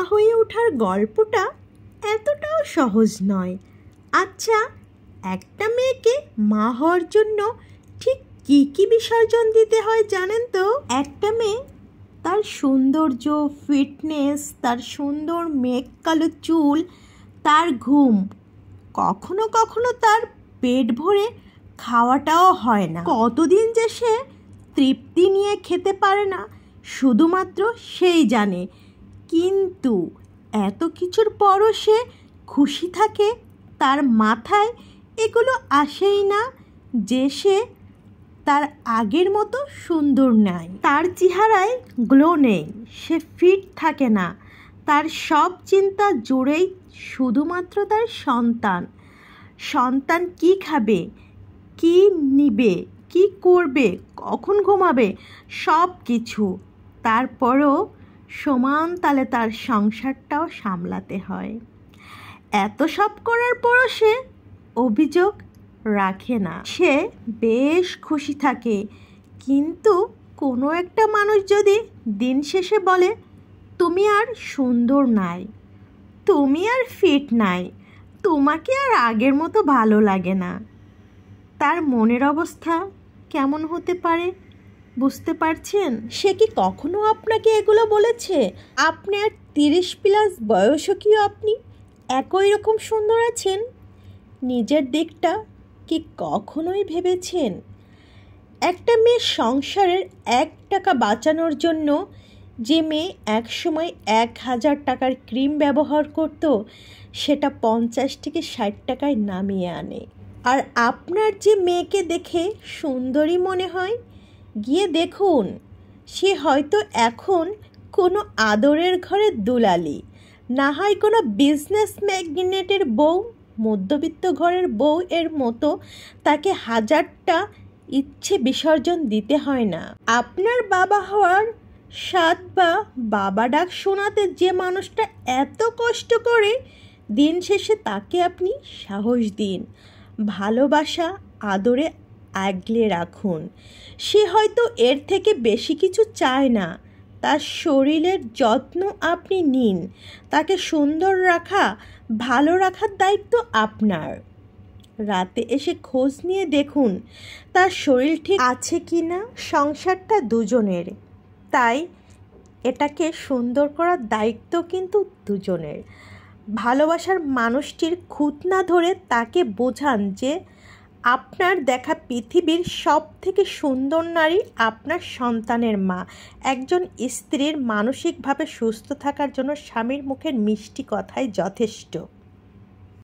হয়ে ওঠার গল্পটা এতটাও সহজ নয়। আচ্ছা, একটা মেয়েকে মা হওয়ার জন্য ঠিক কী কী বিসর্জন দিতে হয় জানেন তো? একটা মেয়ে তার সৌন্দর্য, ফিটনেস, তার সুন্দর মেঘ কালো চুল, তার ঘুম, কখনো কখনো তার পেট ভরে খাওয়াটাও হয় না। কতদিন যে সে তৃপ্তি নিয়ে খেতে পারে না শুধুমাত্র সেই জানে। কিন্তু এত কিছুর পরও সে খুশি থাকে। তার মাথায় এগুলো আসেই না যে সে তার আগের মতো সুন্দর নয়, তার চেহারায় গ্লো নেই, সে ফিট থাকে না। তার সব চিন্তা জুড়েই শুধুমাত্র তার সন্তান। সন্তান কী খাবে, কী নিবে, কী করবে, কখন ঘুমাবে, সব কিছু। তারপরও সমান তালে তার সংসারটাও সামলাতে হয়। এত সব করার পরও সে অভিযোগ রাখে না, সে বেশ খুশি থাকে। কিন্তু কোনো একটা মানুষ যদি দিন শেষে বলে, তুমি আর সুন্দর নাই, তুমি আর ফিট নাই, তোমাকে আর আগের মতো ভালো লাগে না, তার মনের অবস্থা কেমন হতে পারে বুঝতে পারছেন? সে কি কখনো আপনাকে এগুলো বলেছে? আপনি আর 30+ বয়সও কি আপনি একই রকম সুন্দর আছেন? নিজের দিকটা কি কখনোই ভেবেছেন? একটা মেয়ে সংসারের 1 টাকা বাঁচানোর জন্য যে মেয়ে একসময় 1000 টাকার ক্রিম ব্যবহার করত, সেটা 50 থেকে 60 টাকায় নামিয়ে আনে। আর আপনার যে মেয়েকে দেখে সুন্দরী মনে হয়, গিয়ে দেখুন সে হয়তো এখন কোনো আদরের ঘরের দুলালি, না হয় কোনো বিজনেস ম্যাগনেটের বউ, মধ্যবিত্ত ঘরের বউ এর মতো তাকে 1000টা ইচ্ছে বিসর্জন দিতে হয় না। আপনার বাবা হওয়ার স্বাদ বা বাবা ডাক শোনাতে যে মানুষটা এত কষ্ট করে, দিন শেষে তাকে আপনি সাহস দিন, ভালোবাসা আদরে আগলে রাখুন। সে হয়তো এর থেকে বেশি কিছু চায় না। তার শরীরের যত্ন আপনি নিন। তাকে সুন্দর রাখা, ভালো রাখার দায়িত্ব আপনার। রাতে এসে খোঁজ নিয়ে দেখুন তার শরীর ঠিক আছে কি না। সংসারটা দুজনের, তাই এটাকে সুন্দর করার দায়িত্ব কিন্তু দুজনের। ভালোবাসার মানুষটির খুঁত না ধরে তাকে বোঝান যে আপনার দেখা পৃথিবীর সব থেকে সুন্দর নারী আপনার সন্তানের মা। একজন স্ত্রীর মানসিকভাবে সুস্থ থাকার জন্য স্বামীর মুখের মিষ্টি কথাই যথেষ্ট।